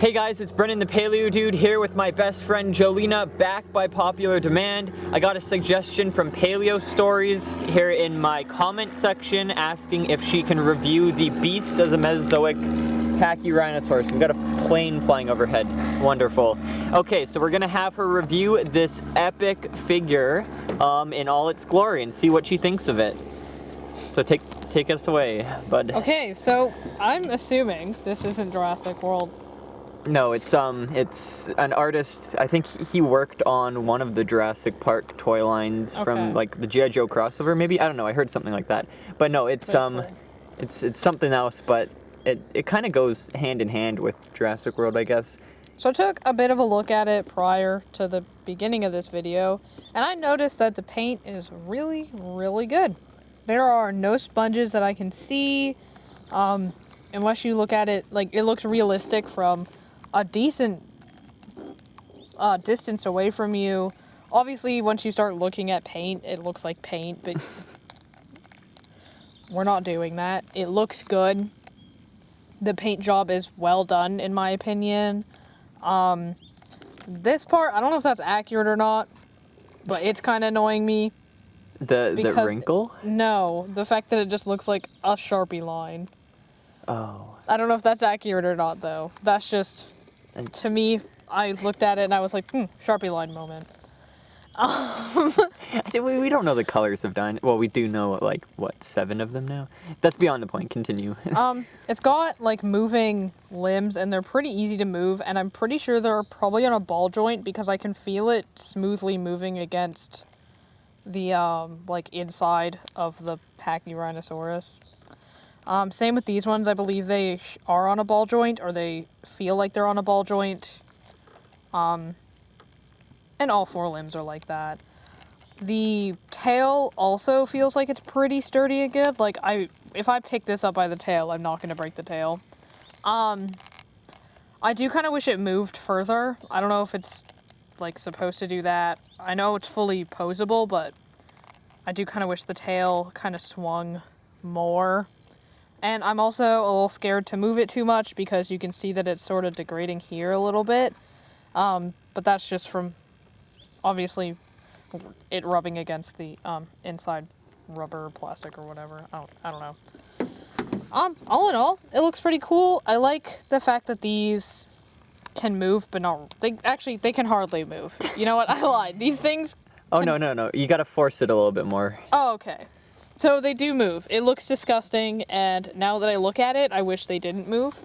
Hey guys, it's Brennan the Paleo Dude here with my best friend Jolina, back by popular demand. I got a suggestion from Paleo Stories here in my comment section asking if she can review the beasts of the Mesozoic Pachyrhinosaurus. We've got a plane flying overhead. Wonderful. Okay, so we're gonna have her review this epic figure in all its glory and see what she thinks of it. So take us away, bud. Okay, so I'm assuming this isn't Jurassic World. No, it's an artist. I think he worked on one of the Jurassic Park toy lines from like the G.I. Joe crossover, maybe. I don't know. I heard something like that. But no, it's it's something else. But it kind of goes hand in hand with Jurassic World, I guess. So I took a bit of a look at it prior to the beginning of this video, and I noticed that the paint is really, really good. There are no sponges that I can see, unless you look at it like it looks realistic from a decent distance away from you. Obviously, once you start looking at paint, it looks like paint, but we're not doing that. It looks good. The paint job is well done, in my opinion. This part, I don't know if that's accurate or not, but it's kind of annoying me. The wrinkle? No, the fact that it just looks like a Sharpie line. Oh. I don't know if that's accurate or not, though. That's just, to me, I looked at it and I was like, Sharpie line moment. We don't know the colors of dino. Well, we do know, like, what, 7 of them now? That's beyond the point. Continue. It's got, like, moving limbs, and they're pretty easy to move, and I'm pretty sure they're probably on a ball joint because I can feel it smoothly moving against the, like, inside of the Pachyrhinosaurus. Same with these ones. I believe they are on a ball joint, or they feel like they're on a ball joint. And all 4 limbs are like that. The tail also feels like it's pretty sturdy and good. Like, if I pick this up by the tail, I'm not going to break the tail. I do kind of wish it moved further. I don't know if it's, like, supposed to do that. I know it's fully posable, but I do kind of wish the tail kind of swung more. And I'm also a little scared to move it too much because you can see that it's sort of degrading here a little bit. But that's just from, obviously, it rubbing against the inside rubber, plastic, or whatever. I don't know. All in all, it looks pretty cool. I like the fact that these can move, but not... They can hardly move. You know what? I lied. These things... Oh, no. You gotta force it a little bit more. Oh, okay. So they do move. It looks disgusting, and now that I look at it, I wish they didn't move.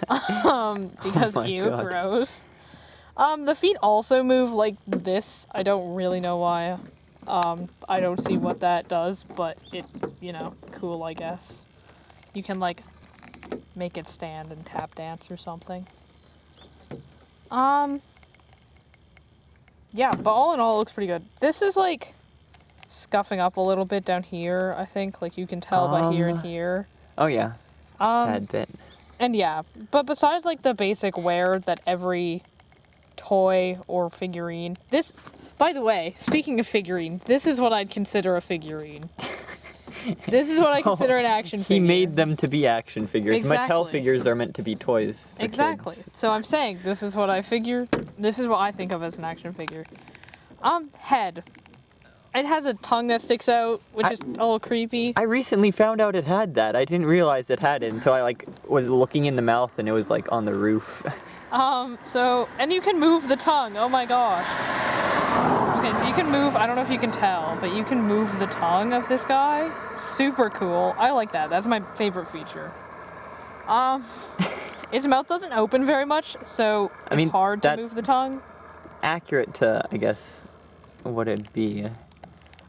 Because ew, gross. The feet also move like this. I don't really know why. I don't see what that does, but it, cool, I guess. You can, like, make it stand and tap dance or something. Yeah, but all in all, it looks pretty good. This is, like, scuffing up a little bit down here, I think. Like, you can tell by here and here. Oh, yeah. Tad bit. And yeah, but besides, like, the basic wear that every toy or figurine... This, by the way, speaking of figurine, this is what I'd consider a figurine. This is what I consider an action figure. He made them to be action figures. Exactly. Mattel figures are meant to be toys for exactly. kids. So I'm saying, this is what I think of as an action figure. Head. It has a tongue that sticks out, which is a little creepy. I recently found out it had that. I didn't realize it had it until I, like, was looking in the mouth and it was, like, on the roof. And you can move the tongue. Oh my gosh. Okay, so you can move, I don't know if you can tell, but you can move the tongue of this guy. Super cool. I like that. That's my favorite feature. Its mouth doesn't open very much, so it's hard to move the tongue. Accurate to, I guess, what it'd be.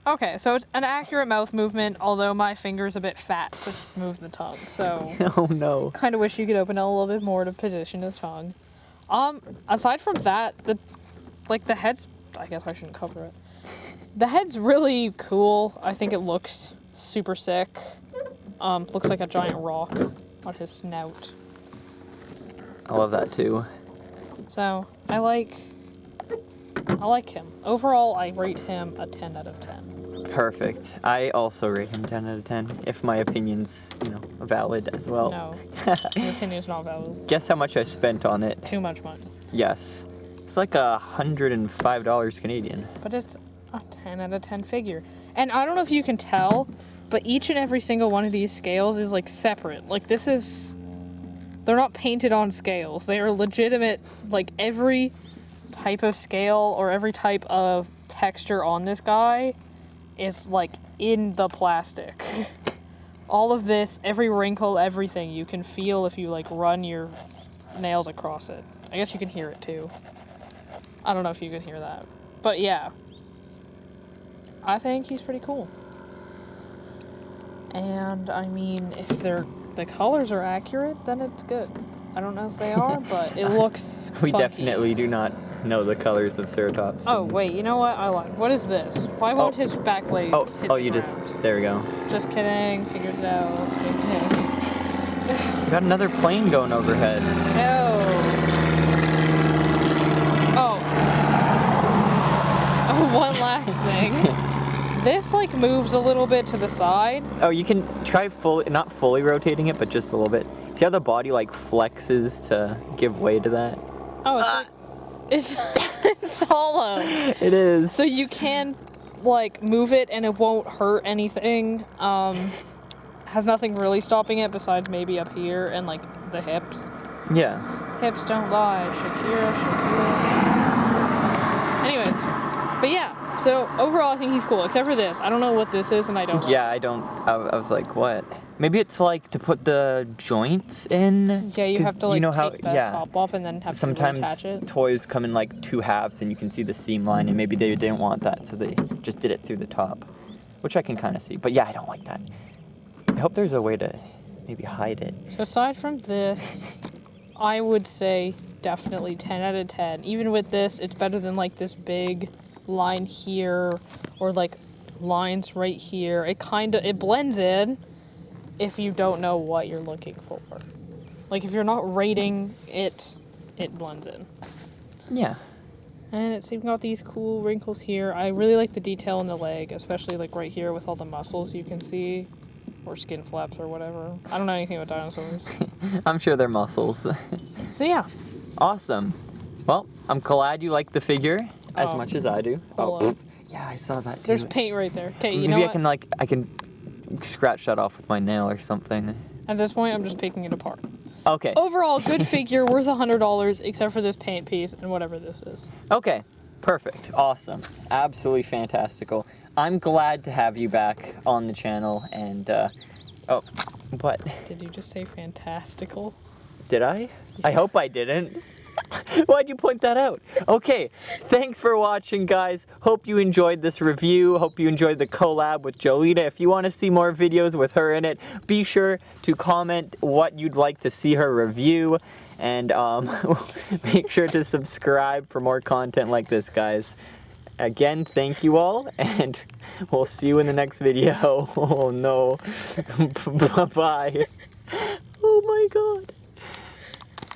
Okay, so it's an accurate mouth movement, although my finger's a bit fat to move the tongue, so... Oh no. Kind of wish you could open it a little bit more to position the tongue. Aside from that, the head's... I guess I shouldn't cover it. The head's really cool. I think it looks super sick. Looks like a giant rock on his snout. I love that too. So, I like him. Overall, I rate him a 10 out of 10. Perfect. I also rate him 10 out of 10, if my opinion's, valid as well. No, your opinion's not valid. Guess how much I spent on it? Too much money. Yes. It's like $105 Canadian. But it's a 10 out of 10 figure. And I don't know if you can tell, but each and every single one of these scales is like separate. Like they're not painted on scales. They are legitimate, like every type of scale or every type of texture on this guy is like in the plastic. All of this, every wrinkle, everything, you can feel if you like run your nails across it. I guess you can hear it too. I don't know if you can hear that. But yeah. I think he's pretty cool. And I mean, if the colors are accurate, then it's good. I don't know if they are, but it looks We funky. definitely do not know the colors of Ceratops. Oh, wait, you know what? I lied. What is this? Why won't his back leg hit the you ground? just, there we go. Just kidding. Figured it out. Okay. We got another plane going overhead. No. Oh, one last thing. This like moves a little bit to the side. Oh, you can try not fully rotating it, but just a little bit. See how the body like flexes to give way to that? Oh, it's it's hollow. It is. So you can like move it and it won't hurt anything. Has nothing really stopping it besides maybe up here and like the hips. Yeah. Hips don't lie. Shakira, Shakira. Anyways, but yeah. So overall, I think he's cool, except for this. I don't know what this is, and I don't. Yeah, I don't. I was like, what? Maybe it's like to put the joints in. Yeah, you have to like take the yeah. top off and then have Sometimes to reattach it. toys come in like two halves, and you can see the seam line, and maybe they didn't want that, so they just did it through the top, which I can kind of see. But yeah, I don't like that. I hope there's a way to maybe hide it. So aside from this, I would say definitely 10 out of 10. Even with this, it's better than like this big line here or like lines right here. It blends in if you don't know what you're looking for. Like if you're not rating it, it blends in. Yeah. And it's even got these cool wrinkles here. I really like the detail in the leg, especially like right here with all the muscles you can see, or skin flaps or whatever. I don't know anything about dinosaurs. I'm sure they're muscles. So yeah. Awesome. Well, I'm glad you like the figure as Oh. much as I do. Hello. Yeah, I saw that too. There's paint right there. Okay, you Maybe know I what? can I can scratch that off with my nail or something. At this point, I'm just picking it apart. Okay. Overall, good figure, worth $100, except for this paint piece and whatever this is. Okay. Perfect. Awesome. Absolutely fantastical. I'm glad to have you back on the channel and oh, what? Did you just say fantastical? Did I? I hope I didn't. Why'd you point that out? Okay, thanks for watching, guys. Hope you enjoyed this review. Hope you enjoyed the collab with Jolina. If you want to see more videos with her in it, be sure to comment what you'd like to see her review. And make sure to subscribe for more content like this, guys. Again, thank you all, and we'll see you in the next video. Oh no. Bye-bye. Oh my god.